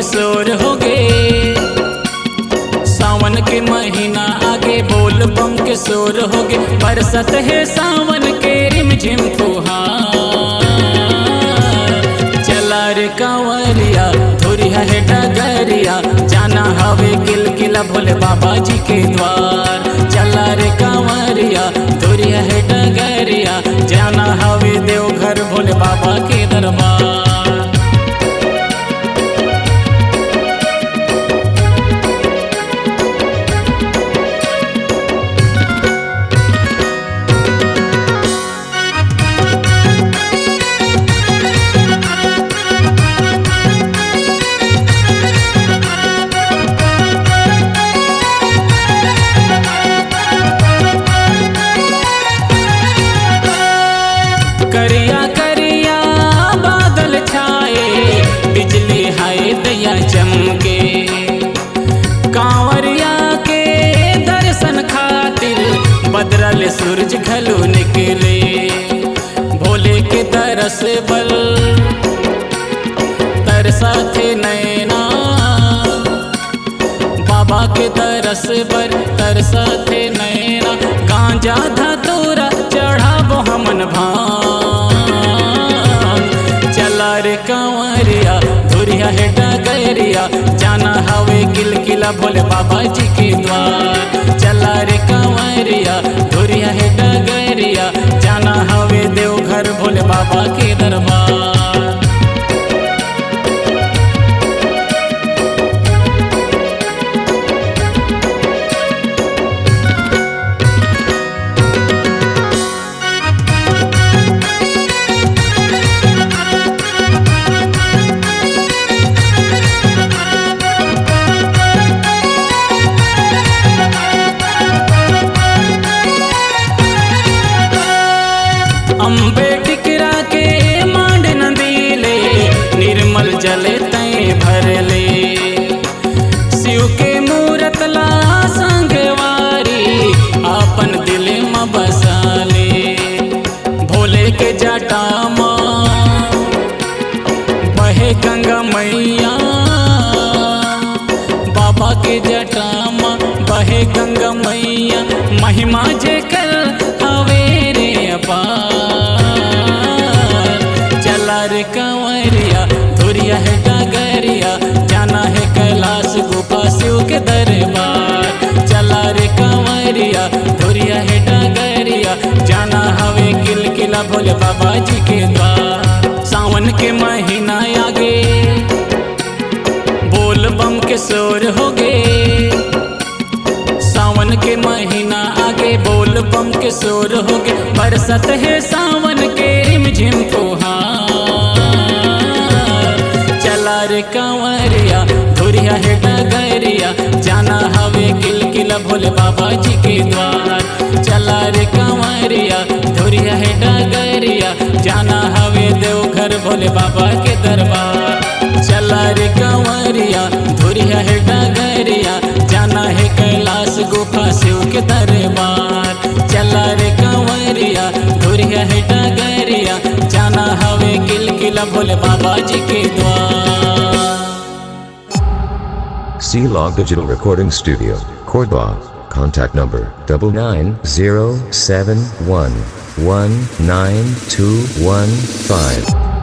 शोर हो गए। सावन के महीना आगे बोल बम के शोर हो गए। बरसत है सावन के रिमझिम फुहार। चला रे कांवरिया धुरिया है डगरिया, जाना हवे किलकिला भोले बाबा जी के द्वार। चला रे कांवरिया धुरिया है डगरिया, जाना हवे देवघर भोले बाबा के दरबार। करिया करिया बादल छाए, बिजली हाय दया चमके। कांवरिया के दर्शन खातिर बदरल सूरज घलो निकले। भोले के तरस बल तरसा थे नैना, बाबा के तरस बल तरसा थे नैना। गांजा धतूरा चढ़ाबो हमन भान। चला रे कांवरिया धुरिया है डगरिया, जाना हवे किलकिला भोले बाबा जी के द्वार। चला रे कांवरिया धुरिया है डगरिया, जाना हवे देवघर भोले बाबा के दरबार। अम्बे टिकरा के मांड नदीले, निर्मल जल तय भरले। शिव के मूरत ला संगवारी, आपन दिल में बसाले। भोले के जटा माँ बहे गंगा मैया, बाबा के जटा माँ बहे गंगा मैया। महिमा जे कर हवे रे अपार। चला रे कांवरिया धुरिया है डगरिया, जाना है कैलाश गुफा शिव के दरबार। चला रे कांवरिया धुरिया है डगरिया, जाना हवे किलकिला भोले बाबा जी के द्वार। सावन के महीना आगे बोल बम के शोर हो गए। सावन के महीना आगे बोल बम के शोर हो गए। बरसत है सावन के रिमझिम फुहार। चला रे कांवरिया धुरिया है डगरिया, जाना हवे किलकिला भोले बाबा जी के द्वार। चला रे कांवरिया धुरिया है डगरिया, जाना हवे देवघर भोले बाबा के दरबार। चला रे कांवरिया धुरिया है डगरिया, जाना है कैलाश गुफा शिव के दरबार। चला रे कांवरिया धुरिया है डगरिया, जाना हवे किलकिला भोले बाबा जी के द्वार। C-Log Digital Recording Studio, Cordoba. Contact number 9907119215.